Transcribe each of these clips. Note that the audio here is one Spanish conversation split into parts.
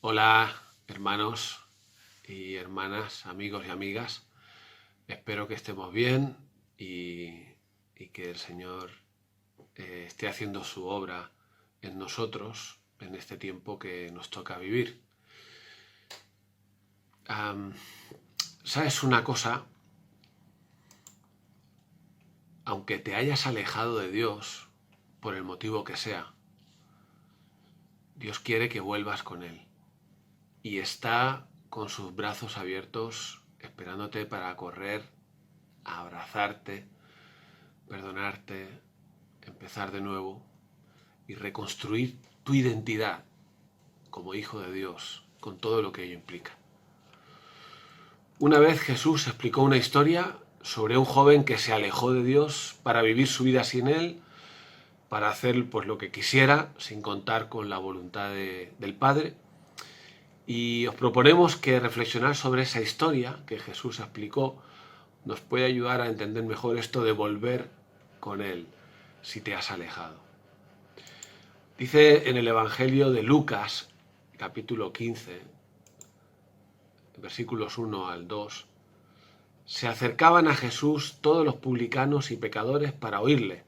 Hola, hermanos y hermanas, amigos y amigas. Espero que estemos bien y que el Señor esté haciendo su obra en nosotros en este tiempo que nos toca vivir. ¿Sabes una cosa? Aunque te hayas alejado de Dios, por el motivo que sea, Dios quiere que vuelvas con Él. Y está con sus brazos abiertos esperándote para correr, a abrazarte, perdonarte, empezar de nuevo y reconstruir tu identidad como hijo de Dios, con todo lo que ello implica. Una vez Jesús explicó una historia sobre un joven que se alejó de Dios para vivir su vida sin Él, para hacer pues lo que quisiera, sin contar con la voluntad del Padre. Y os proponemos que reflexionar sobre esa historia que Jesús explicó nos puede ayudar a entender mejor esto de volver con Él si te has alejado. Dice en el Evangelio de Lucas, capítulo 15, versículos 1 al 2, se acercaban a Jesús todos los publicanos y pecadores para oírle,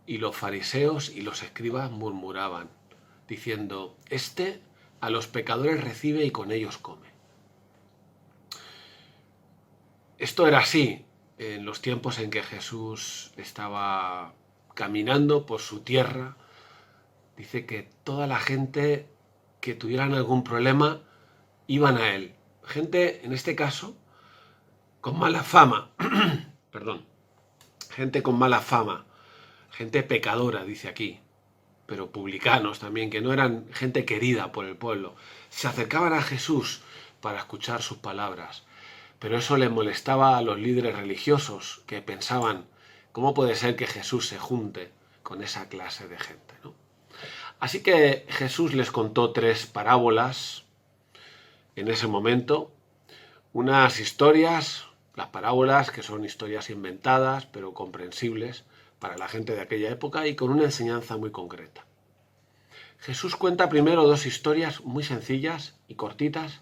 y los fariseos y los escribas murmuraban, diciendo, este a los pecadores recibe y con ellos come. Esto era así en los tiempos en que Jesús estaba caminando por su tierra. Dice que toda la gente que tuvieran algún problema iban a él. Gente, en este caso, con mala fama. Perdón. Gente con mala fama. Gente pecadora, dice aquí. Pero publicanos también, que no eran gente querida por el pueblo. Se acercaban a Jesús para escuchar sus palabras. Pero eso le molestaba a los líderes religiosos, que pensaban, ¿cómo puede ser que Jesús se junte con esa clase de gente, ¿no? Así que Jesús les contó 3 parábolas en ese momento, unas historias, las parábolas que son historias inventadas pero comprensibles para la gente de aquella época y con una enseñanza muy concreta. Jesús cuenta primero 2 historias muy sencillas y cortitas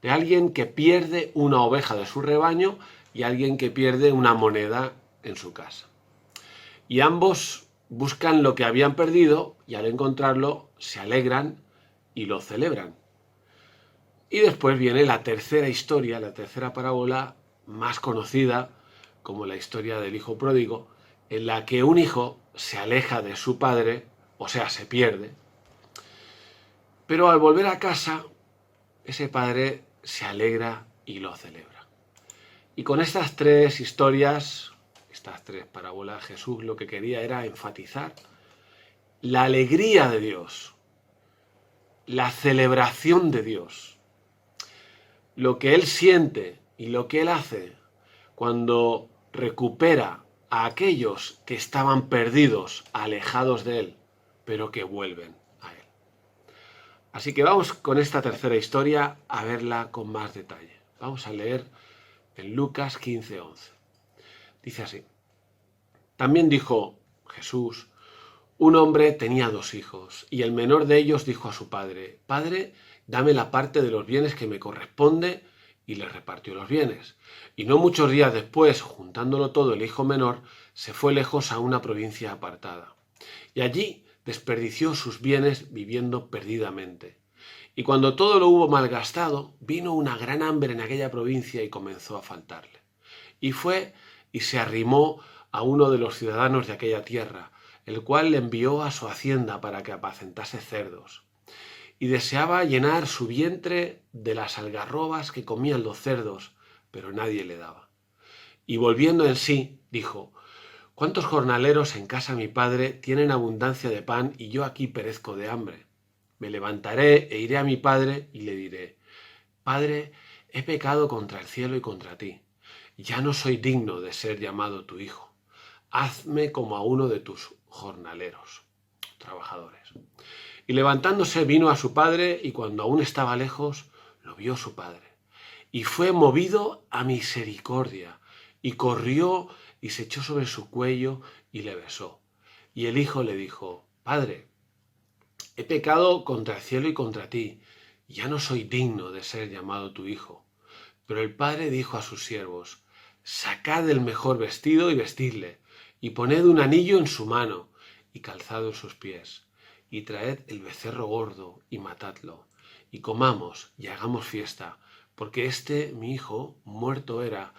de alguien que pierde una oveja de su rebaño y alguien que pierde una moneda en su casa. Y ambos buscan lo que habían perdido y al encontrarlo se alegran y lo celebran. Y después viene la tercera historia, la tercera parábola más conocida como la historia del hijo pródigo, en la que un hijo se aleja de su padre, o sea, se pierde, pero al volver a casa, ese padre se alegra y lo celebra. Y con estas 3 historias, estas 3 parábolas, Jesús lo que quería era enfatizar la alegría de Dios, la celebración de Dios, lo que Él siente y lo que Él hace cuando recupera a aquellos que estaban perdidos, alejados de Él, pero que vuelven a Él. Así que vamos con esta tercera historia a verla con más detalle. Vamos a leer en Lucas 15:11. Dice así. También dijo Jesús, un hombre tenía 2 hijos, y el menor de ellos dijo a su padre, Padre, dame la parte de los bienes que me corresponde, y le repartió los bienes. Y no muchos días después, juntándolo todo, el hijo menor se fue lejos a una provincia apartada. Y allí desperdició sus bienes viviendo perdidamente. Y cuando todo lo hubo malgastado, vino una gran hambre en aquella provincia y comenzó a faltarle. Y fue y se arrimó a uno de los ciudadanos de aquella tierra, el cual le envió a su hacienda para que apacentase cerdos. Y deseaba llenar su vientre de las algarrobas que comían los cerdos, pero nadie le daba. Y volviendo en sí, dijo, ¿cuántos jornaleros en casa mi padre tienen abundancia de pan y yo aquí perezco de hambre? Me levantaré e iré a mi padre y le diré, Padre, he pecado contra el cielo y contra ti. Ya no soy digno de ser llamado tu hijo. Hazme como a uno de tus jornaleros, trabajadores. Y levantándose vino a su padre, y cuando aún estaba lejos, lo vio su padre. Y fue movido a misericordia, y corrió y se echó sobre su cuello y le besó. Y el hijo le dijo, Padre, he pecado contra el cielo y contra ti. ya no soy digno de ser llamado tu hijo. Pero el padre dijo a sus siervos, sacad el mejor vestido y vestidle, y poned un anillo en su mano, y calzado en sus pies, y traed el becerro gordo, y matadlo, y comamos, y hagamos fiesta, porque mi hijo, muerto era,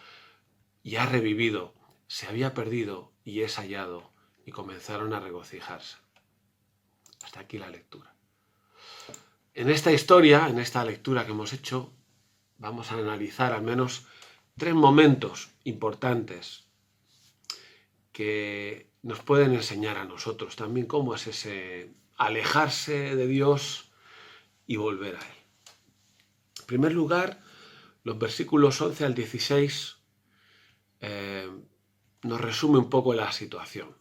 y ha revivido, se había perdido, y es hallado, y comenzaron a regocijarse. Hasta aquí la lectura. En esta historia, en esta lectura que hemos hecho, vamos a analizar al menos 3 momentos importantes que nos pueden enseñar a nosotros también cómo es ese alejarse de Dios y volver a Él. En primer lugar, los versículos 11 al 16 nos resume un poco la situación.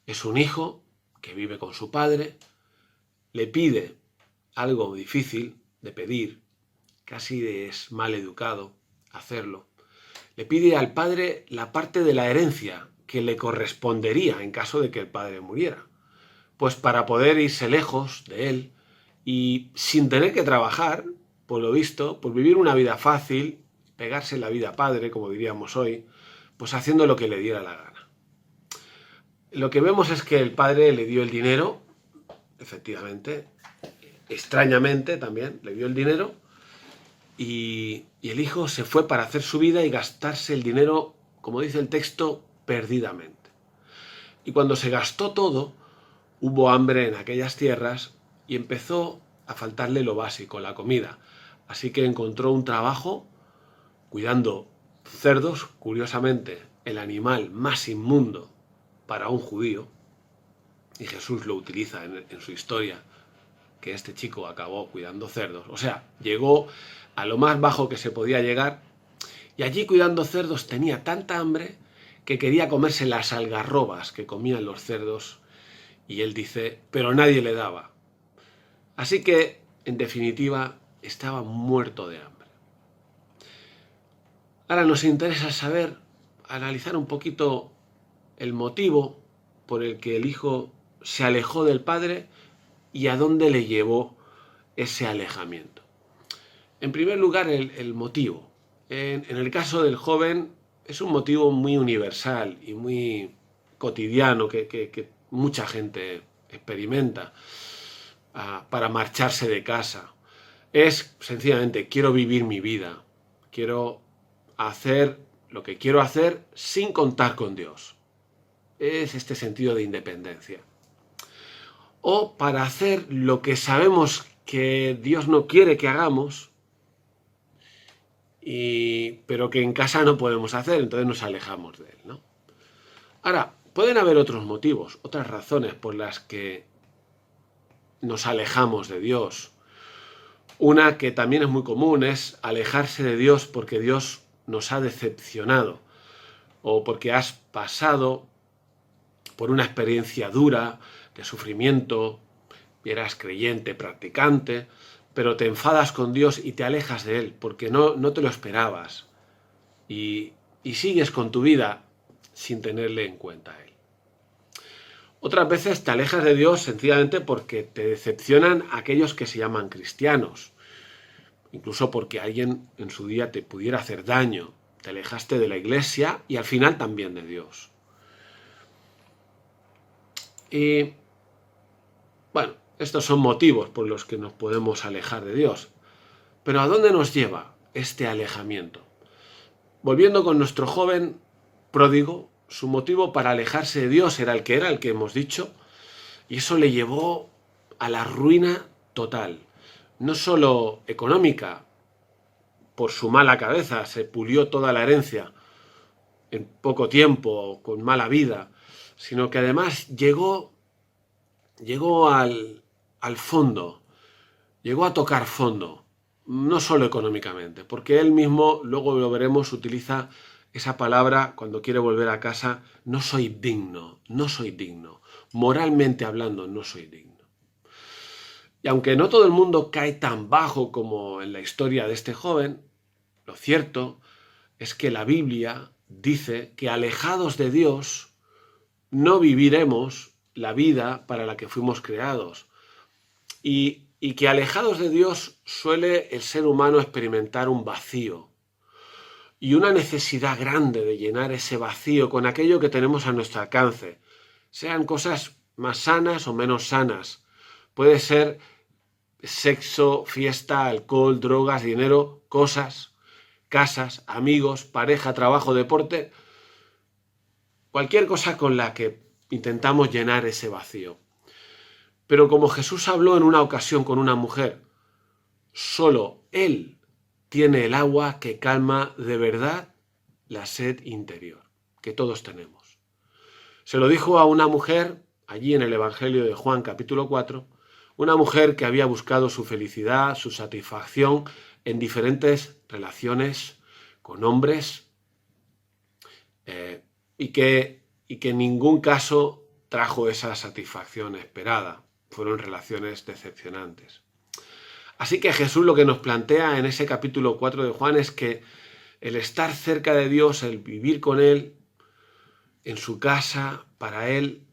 Es un hijo que vive con su padre, le pide algo difícil de pedir, casi es mal educado hacerlo. Le pide al padre la parte de la herencia que le correspondería en caso de que el padre muriera, pues para poder irse lejos de él y sin tener que trabajar, por lo visto, por vivir una vida fácil, pegarse la vida padre, como diríamos hoy, pues haciendo lo que le diera la gana. Lo que vemos es que el padre le dio el dinero, efectivamente, extrañamente también, le dio el dinero, y el hijo se fue para hacer su vida y gastarse el dinero, como dice el texto, perdidamente. Y cuando se gastó todo, hubo hambre en aquellas tierras y empezó a faltarle lo básico, la comida. Así que encontró un trabajo cuidando cerdos, curiosamente, el animal más inmundo para un judío, y Jesús lo utiliza en su historia, que este chico acabó cuidando cerdos. O sea, llegó a lo más bajo que se podía llegar y allí cuidando cerdos tenía tanta hambre que quería comerse las algarrobas que comían los cerdos y él dice, pero nadie le daba. Así que, en definitiva, estaba muerto de hambre. Ahora nos interesa saber, analizar un poquito el motivo por el que el hijo se alejó del padre y a dónde le llevó ese alejamiento. En primer lugar, el motivo. En el caso del joven es un motivo muy universal y muy cotidiano que mucha gente experimenta para marcharse de casa. Es sencillamente, quiero vivir mi vida, quiero hacer lo que quiero hacer sin contar con Dios. Es este sentido de independencia. O para hacer lo que sabemos que Dios no quiere que hagamos, pero que en casa no podemos hacer, entonces nos alejamos de Él, ¿no? Ahora, pueden haber otros motivos, otras razones por las que nos alejamos de Dios. Una que también es muy común es alejarse de Dios porque Dios nos ha decepcionado o porque has pasado por una experiencia dura de sufrimiento, y eras creyente, practicante, pero te enfadas con Dios y te alejas de Él porque no te lo esperabas y sigues con tu vida sin tenerle en cuenta a Él. Otras veces te alejas de Dios sencillamente porque te decepcionan aquellos que se llaman cristianos, incluso porque alguien en su día te pudiera hacer daño. Te alejaste de la iglesia y al final también de Dios. Y bueno, estos son motivos por los que nos podemos alejar de Dios. Pero ¿a dónde nos lleva este alejamiento? Volviendo con nuestro joven pródigo, su motivo para alejarse de Dios era el que hemos dicho, y eso le llevó a la ruina total. No solo económica, por su mala cabeza, se pulió toda la herencia en poco tiempo, con mala vida, sino que además llegó al fondo, llegó a tocar fondo, no solo económicamente, porque él mismo, luego lo veremos, utiliza esa palabra cuando quiere volver a casa, no soy digno, moralmente hablando no soy digno. Y aunque no todo el mundo cae tan bajo como en la historia de este joven, lo cierto es que la Biblia dice que alejados de Dios no viviremos la vida para la que fuimos creados. Y y que alejados de Dios suele el ser humano experimentar un vacío y una necesidad grande de llenar ese vacío con aquello que tenemos a nuestro alcance, sean cosas más sanas o menos sanas. Puede ser sexo, fiesta, alcohol, drogas, dinero, cosas, casas, amigos, pareja, trabajo, deporte, cualquier cosa con la que intentamos llenar ese vacío. Pero como Jesús habló en una ocasión con una mujer, solo Él tiene el agua que calma de verdad la sed interior, que todos tenemos. Se lo dijo a una mujer, allí en el Evangelio de Juan capítulo 4, una mujer que había buscado su felicidad, su satisfacción en diferentes relaciones con hombres y que en ningún caso trajo esa satisfacción esperada. Fueron relaciones decepcionantes. Así que Jesús lo que nos plantea en ese capítulo 4 de Juan es que el estar cerca de Dios, el vivir con Él, en su casa, para Él,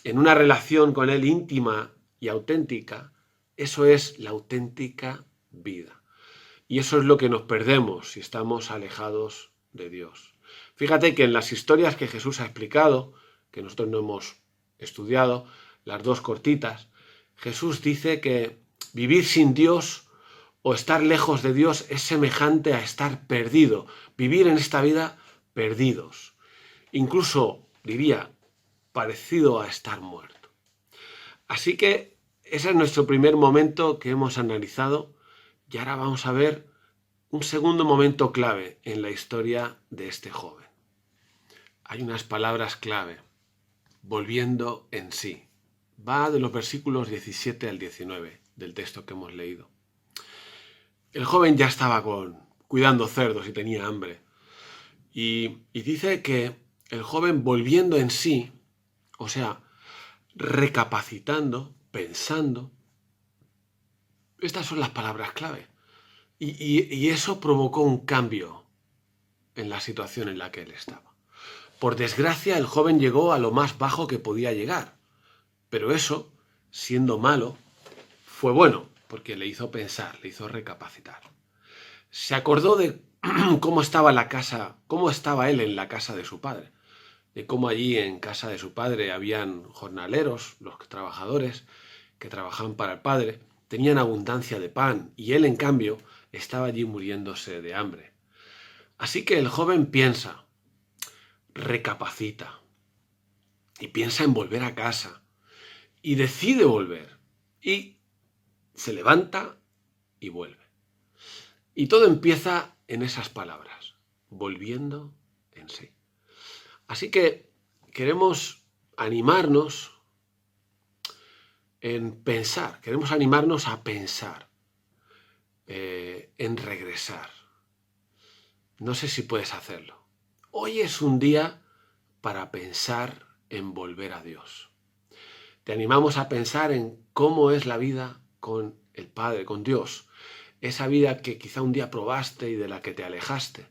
en una relación con Él íntima y auténtica, eso es la auténtica vida. Y eso es lo que nos perdemos si estamos alejados de Dios. Fíjate que en las historias que Jesús ha explicado, que nosotros no hemos estudiado, las dos cortitas, Jesús dice que vivir sin Dios o estar lejos de Dios es semejante a estar perdido, vivir en esta vida perdidos. Incluso, diría, parecido a estar muerto. Así que ese es nuestro primer momento que hemos analizado y ahora vamos a ver un segundo momento clave en la historia de este joven. Hay unas palabras clave, volviendo en sí. Va de los versículos 17 al 19 del texto que hemos leído. El joven ya estaba cuidando cerdos y tenía hambre. Y dice que el joven volviendo en sí, o sea, recapacitando, pensando, estas son las palabras clave. Y eso provocó un cambio en la situación en la que él estaba. Por desgracia, el joven llegó a lo más bajo que podía llegar. Pero eso, siendo malo, fue bueno, porque le hizo pensar, le hizo recapacitar. Se acordó de cómo estaba cómo estaba él en la casa de su padre, de cómo allí en casa de su padre habían jornaleros, los trabajadores que trabajaban para el padre, tenían abundancia de pan y él en cambio estaba allí muriéndose de hambre. Así que el joven piensa, recapacita y piensa en volver a casa y decide volver y se levanta y vuelve. Y todo empieza en esas palabras, volviendo en sí. Así que queremos animarnos en pensar, queremos animarnos a pensar, en regresar. No sé si puedes hacerlo. Hoy es un día para pensar en volver a Dios. Te animamos a pensar en cómo es la vida con el Padre, con Dios. Esa vida que quizá un día probaste y de la que te alejaste,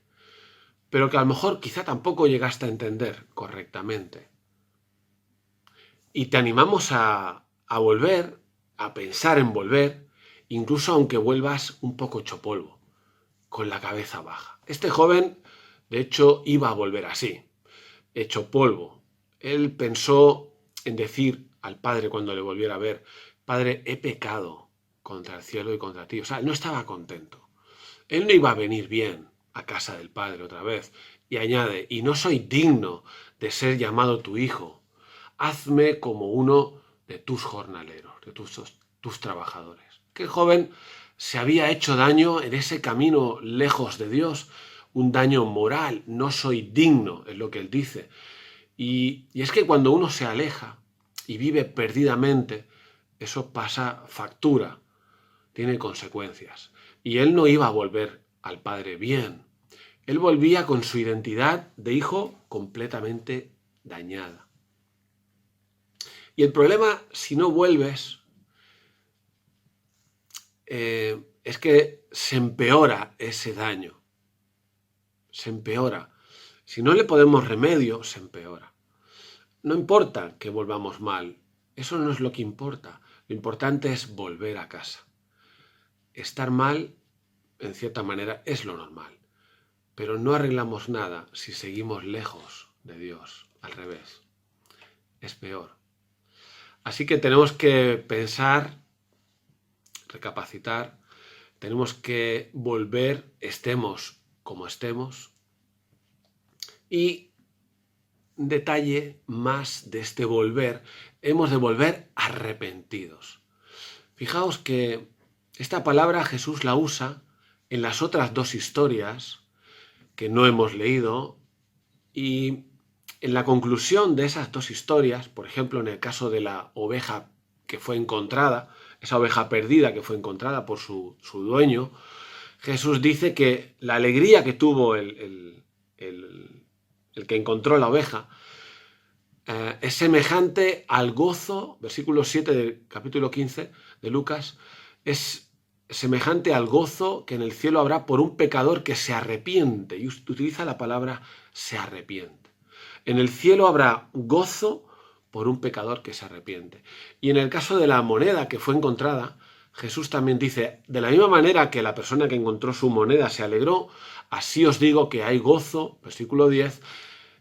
pero que a lo mejor quizá tampoco llegaste a entender correctamente. Y te animamos a volver, a pensar en volver, incluso aunque vuelvas un poco hecho polvo, con la cabeza baja. Este joven, de hecho, iba a volver así, hecho polvo. Él pensó en decir al Padre cuando le volviera a ver, Padre, he pecado contra el cielo y contra ti. O sea, no estaba contento. Él no iba a venir bien a casa del Padre otra vez. Y añade, y no soy digno de ser llamado tu hijo. Hazme como uno de tus jornaleros, de tus trabajadores. Que el joven se había hecho daño en ese camino lejos de Dios, un daño moral, no soy digno, es lo que él dice. Y es que cuando uno se aleja y vive perdidamente, eso pasa factura, tiene consecuencias. Y él no iba a volver al Padre bien. Él volvía con su identidad de hijo completamente dañada. Y el problema, si no vuelves, es que se empeora ese daño. Se empeora. Si no le ponemos remedio, se empeora. No importa que volvamos mal. Eso no es lo que importa. Lo importante es volver a casa. Estar mal, en cierta manera, es lo normal. Pero no arreglamos nada si seguimos lejos de Dios. Al revés. Es peor. Así que tenemos que pensar, recapacitar, tenemos que volver, estemos como estemos. Y un detalle más de este volver, hemos de volver arrepentidos. Fijaos que esta palabra Jesús la usa en las otras dos historias que no hemos leído, y en la conclusión de esas dos historias, por ejemplo, en el caso de la oveja que fue encontrada, esa oveja perdida que fue encontrada por su dueño, Jesús dice que la alegría que tuvo el que encontró la oveja es semejante al gozo, versículo 7 del capítulo 15 de Lucas, es semejante al gozo que en el cielo habrá por un pecador que se arrepiente, y utiliza la palabra se arrepiente. En el cielo habrá gozo por un pecador que se arrepiente. Y en el caso de la moneda que fue encontrada, Jesús también dice, de la misma manera que la persona que encontró su moneda se alegró, así os digo que hay gozo, versículo 10,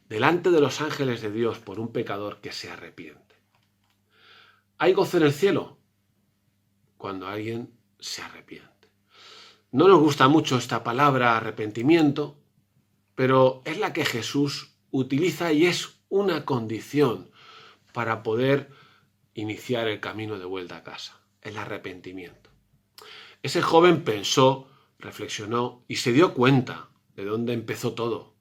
delante de los ángeles de Dios por un pecador que se arrepiente. ¿Hay gozo en el cielo? Cuando alguien se arrepiente. No nos gusta mucho esta palabra arrepentimiento, pero es la que Jesús utiliza y es una condición para poder iniciar el camino de vuelta a casa, el arrepentimiento. Ese joven pensó, reflexionó y se dio cuenta de dónde empezó todo.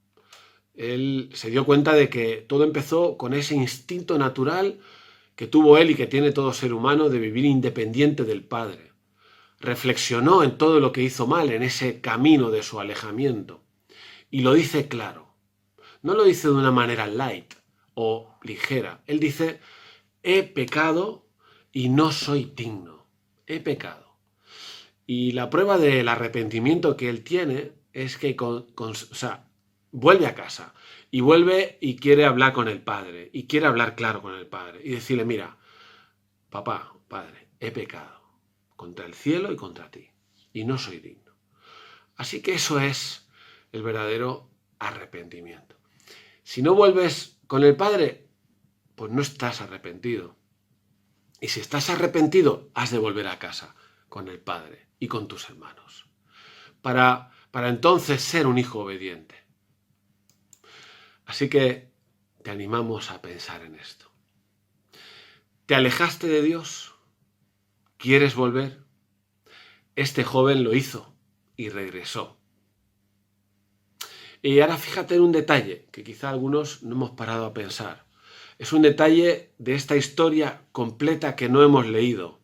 Él se dio cuenta de que todo empezó con ese instinto natural que tuvo él y que tiene todo ser humano de vivir independiente del Padre. Reflexionó en todo lo que hizo mal, en ese camino de su alejamiento. Y lo dice claro. No lo dice de una manera light o ligera. Él dice, he pecado y no soy digno. He pecado. Y la prueba del arrepentimiento que él tiene es que vuelve a casa y vuelve y quiere hablar con el Padre y quiere hablar claro con el Padre y decirle, mira, papá, Padre, he pecado contra el cielo y contra ti y no soy digno. Así que eso es el verdadero arrepentimiento. Si no vuelves con el Padre, pues no estás arrepentido. Y si estás arrepentido, has de volver a casa con el Padre y con tus hermanos. Para entonces ser un hijo obediente. Así que te animamos a pensar en esto. ¿Te alejaste de Dios? ¿Quieres volver? Este joven lo hizo y regresó. Y ahora fíjate en un detalle que quizá algunos no hemos parado a pensar. Es un detalle de esta historia completa que no hemos leído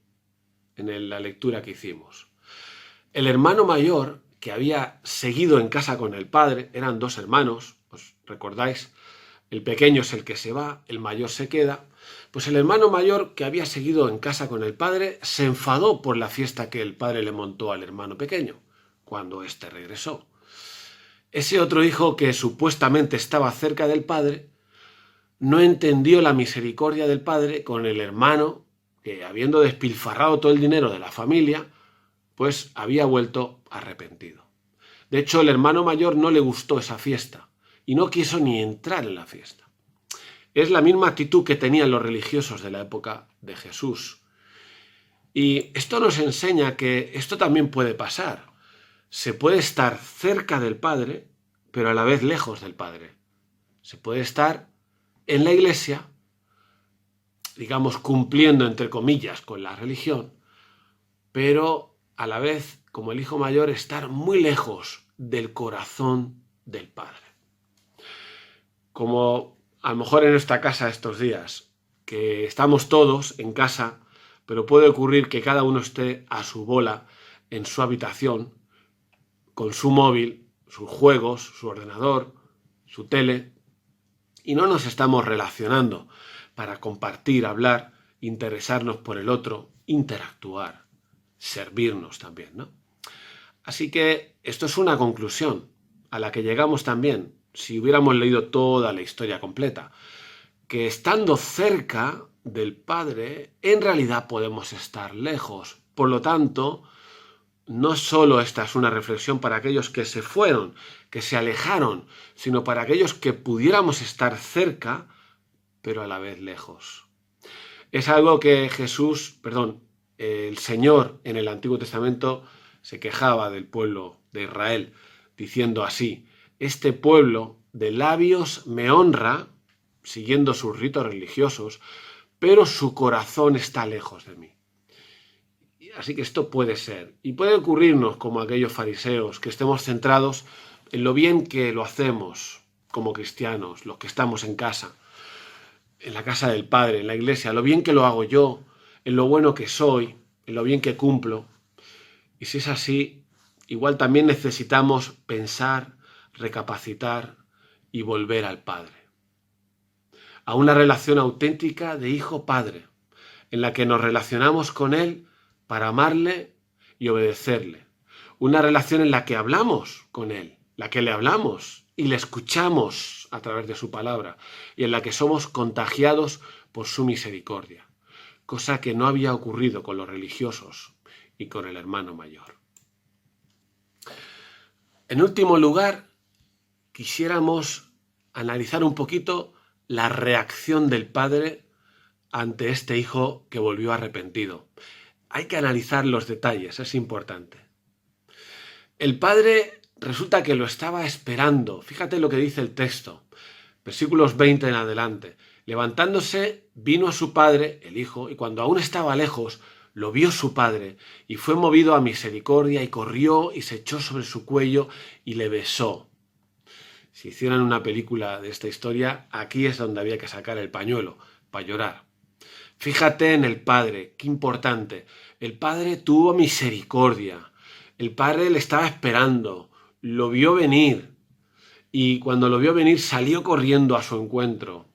en la lectura que hicimos. El hermano mayor, que había seguido en casa con el padre, eran dos hermanos, ¿os recordáis? El pequeño es el que se va, el mayor se queda. Pues el hermano mayor, que había seguido en casa con el padre, se enfadó por la fiesta que el padre le montó al hermano pequeño, cuando éste regresó. Ese otro hijo, que supuestamente estaba cerca del padre, no entendió la misericordia del padre con el hermano que, habiendo despilfarrado todo el dinero de la familia, pues había vuelto arrepentido. De hecho, el hermano mayor no le gustó esa fiesta y no quiso ni entrar en la fiesta. Es la misma actitud que tenían los religiosos de la época de Jesús. Y esto nos enseña que esto también puede pasar. Se puede estar cerca del Padre, pero a la vez lejos del Padre. Se puede estar en la iglesia, digamos, cumpliendo, entre comillas, con la religión, pero a la vez, como el hijo mayor, estar muy lejos del corazón del Padre. Como a lo mejor en esta casa estos días, que estamos todos en casa, pero puede ocurrir que cada uno esté a su bola en su habitación, con su móvil, sus juegos, su ordenador, su tele, y no nos estamos relacionando para compartir, hablar, interesarnos por el otro, interactuar, servirnos también, ¿no? Así que esto es una conclusión a la que llegamos también, si hubiéramos leído toda la historia completa, que estando cerca del Padre, en realidad podemos estar lejos. Por lo tanto, no solo esta es una reflexión para aquellos que se fueron, que se alejaron, sino para aquellos que pudiéramos estar cerca, pero a la vez lejos. Es algo que el Señor en el Antiguo Testamento se quejaba del pueblo de Israel, diciendo así: este pueblo de labios me honra, siguiendo sus ritos religiosos, pero su corazón está lejos de mí. Así que esto puede ser, y puede ocurrirnos como aquellos fariseos, que estemos centrados en lo bien que lo hacemos como cristianos, los que estamos en casa, en la casa del Padre, en la iglesia, lo bien que lo hago yo, en lo bueno que soy, en lo bien que cumplo. Y si es así, igual también necesitamos pensar, recapacitar y volver al Padre. A una relación auténtica de hijo-padre, en la que nos relacionamos con Él para amarle y obedecerle. Una relación en la que hablamos con Él, la que le hablamos y le escuchamos a través de su palabra, y en la que somos contagiados por su misericordia, cosa que no había ocurrido con los religiosos y con el hermano mayor. En último lugar, quisiéramos analizar un poquito la reacción del padre ante este hijo que volvió arrepentido. Hay que analizar los detalles, es importante. El padre resulta que lo estaba esperando. Fíjate lo que dice el texto, versículos 20 en adelante. Levantándose, vino a su padre, el hijo, y cuando aún estaba lejos, lo vio su padre, y fue movido a misericordia, y corrió, y se echó sobre su cuello, y le besó. Si hicieran una película de esta historia, aquí es donde había que sacar el pañuelo, para llorar. Fíjate en el padre, qué importante. El padre tuvo misericordia. El padre le estaba esperando, lo vio venir, y cuando lo vio venir salió corriendo a su encuentro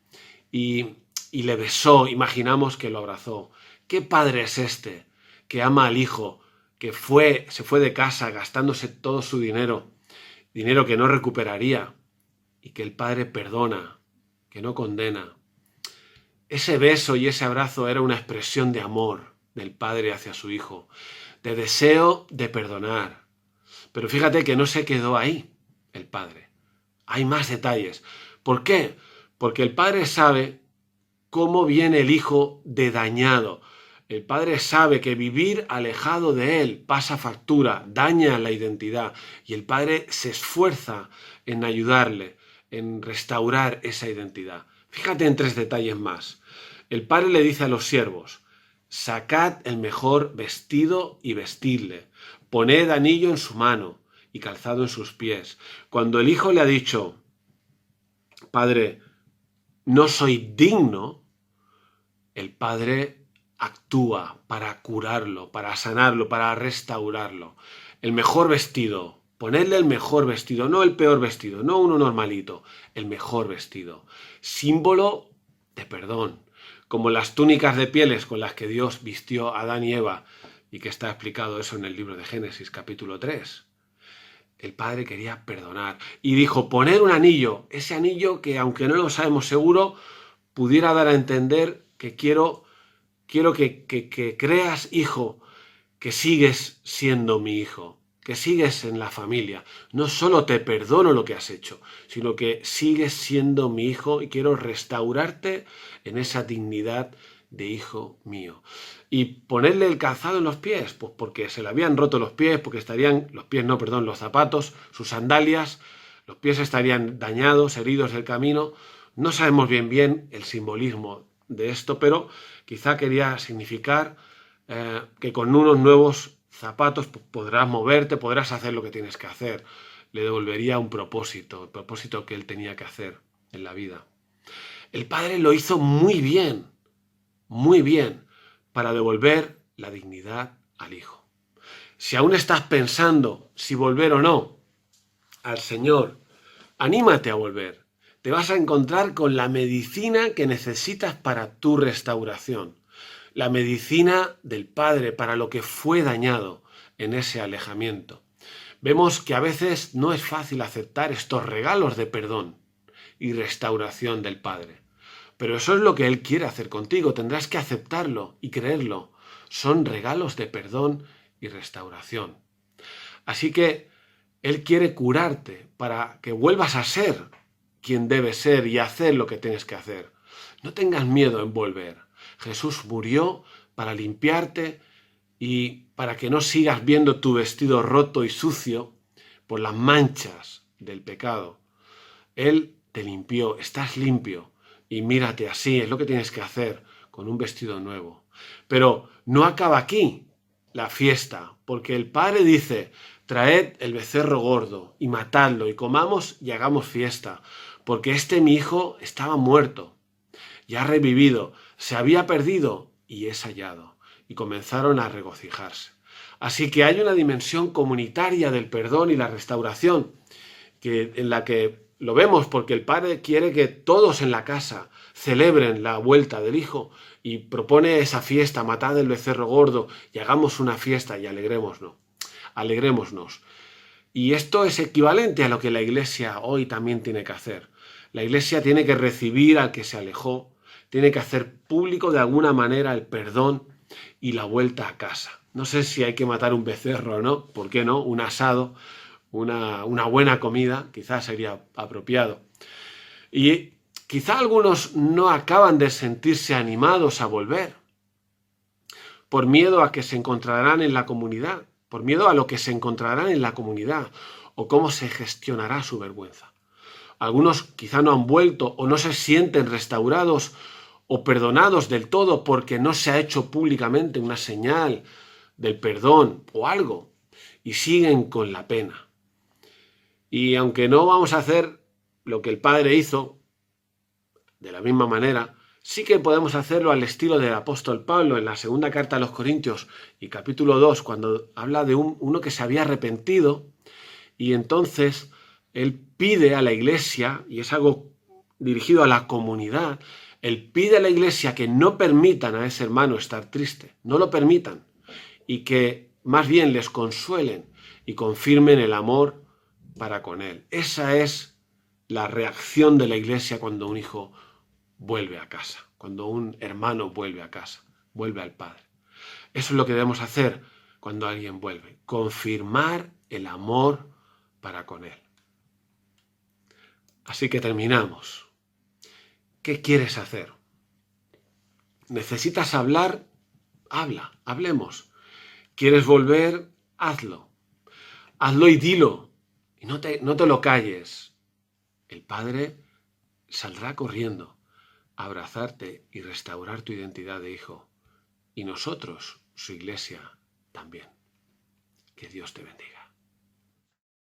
y le besó. Imaginamos que lo abrazó. ¿Qué padre es este que ama al hijo, que se fue de casa gastándose todo su dinero que no recuperaría, y que el padre perdona, que no condena? Ese beso y ese abrazo era una expresión de amor del padre hacia su hijo, de deseo de perdonar. Pero fíjate que no se quedó ahí el padre. Hay más detalles. ¿Por qué? Porque el padre sabe cómo viene el hijo de dañado. El padre sabe que vivir alejado de él pasa factura, daña la identidad, y el padre se esfuerza en ayudarle, en restaurar esa identidad. Fíjate en 3 detalles más. El padre le dice a los siervos: sacad el mejor vestido y vestidle, poned anillo en su mano y calzado en sus pies. Cuando el hijo le ha dicho: Padre, no soy digno, el padre actúa para curarlo, para sanarlo, para restaurarlo. El mejor vestido, ponedle el mejor vestido, no el peor vestido, no uno normalito, el mejor vestido. Símbolo de perdón, como las túnicas de pieles con las que Dios vistió a Adán y Eva, y que está explicado eso en el libro de Génesis capítulo 3. El padre quería perdonar y dijo: poner un anillo, ese anillo que, aunque no lo sabemos seguro, pudiera dar a entender que quiero que creas, hijo, que sigues siendo mi hijo, que sigues en la familia. No solo te perdono lo que has hecho, sino que sigues siendo mi hijo y quiero restaurarte en esa dignidad de hijo mío. Y ponerle el calzado en los pies, pues porque se le habían roto los pies, porque los zapatos, sus sandalias, los pies estarían dañados, heridos del camino. No sabemos bien el simbolismo de esto, pero quizá quería significar que con unos nuevos zapatos podrás moverte, podrás hacer lo que tienes que hacer. Le devolvería un propósito, el propósito que él tenía que hacer en la vida. El padre lo hizo muy bien, para devolver la dignidad al hijo. Si aún estás pensando si volver o no al Señor, anímate a volver. Te vas a encontrar con la medicina que necesitas para tu restauración. La medicina del Padre para lo que fue dañado en ese alejamiento. Vemos que a veces no es fácil aceptar estos regalos de perdón y restauración del Padre. Pero eso es lo que Él quiere hacer contigo. Tendrás que aceptarlo y creerlo. Son regalos de perdón y restauración. Así que Él quiere curarte para que vuelvas a ser quien debes ser y hacer lo que tienes que hacer. No tengas miedo en volver. Jesús murió para limpiarte y para que no sigas viendo tu vestido roto y sucio por las manchas del pecado. Él te limpió, estás limpio y mírate así, es lo que tienes que hacer con un vestido nuevo. Pero no acaba aquí la fiesta, porque el Padre dice, traed el becerro gordo y matadlo y comamos y hagamos fiesta, porque mi hijo estaba muerto y ha revivido, se había perdido y es hallado. Y comenzaron a regocijarse. Así que hay una dimensión comunitaria del perdón y la restauración, en la que lo vemos porque el Padre quiere que todos en la casa celebren la vuelta del Hijo y propone esa fiesta, matad el becerro gordo y hagamos una fiesta y alegrémonos. Alegrémonos. Y esto es equivalente a lo que la Iglesia hoy también tiene que hacer. La Iglesia tiene que recibir al que se alejó, tiene que hacer público de alguna manera el perdón y la vuelta a casa. No sé si hay que matar un becerro o no, ¿por qué no? Un asado, una buena comida, quizás sería apropiado. Y quizá algunos no acaban de sentirse animados a volver, por miedo a que se encontrarán en la comunidad, por miedo a lo que se encontrarán en la comunidad, o cómo se gestionará su vergüenza. Algunos quizá no han vuelto o no se sienten restaurados o perdonados del todo porque no se ha hecho públicamente una señal del perdón o algo, y siguen con la pena. Y aunque no vamos a hacer lo que el Padre hizo, de la misma manera, sí que podemos hacerlo al estilo del apóstol Pablo en la segunda carta a los Corintios y capítulo 2, cuando habla de uno que se había arrepentido y entonces él pide a la iglesia, y es algo dirigido a la comunidad, él pide a la iglesia que no permitan a ese hermano estar triste, no lo permitan, y que más bien les consuelen y confirmen el amor para con él. Esa es la reacción de la iglesia cuando un hijo vuelve a casa, cuando un hermano vuelve a casa, vuelve al Padre. Eso es lo que debemos hacer cuando alguien vuelve, confirmar el amor para con él. Así que terminamos. ¿Qué quieres hacer? ¿Necesitas hablar? Habla, hablemos. ¿Quieres volver? Hazlo. Hazlo y dilo. Y no te lo calles. El Padre saldrá corriendo a abrazarte y restaurar tu identidad de hijo. Y nosotros, su iglesia, también. Que Dios te bendiga.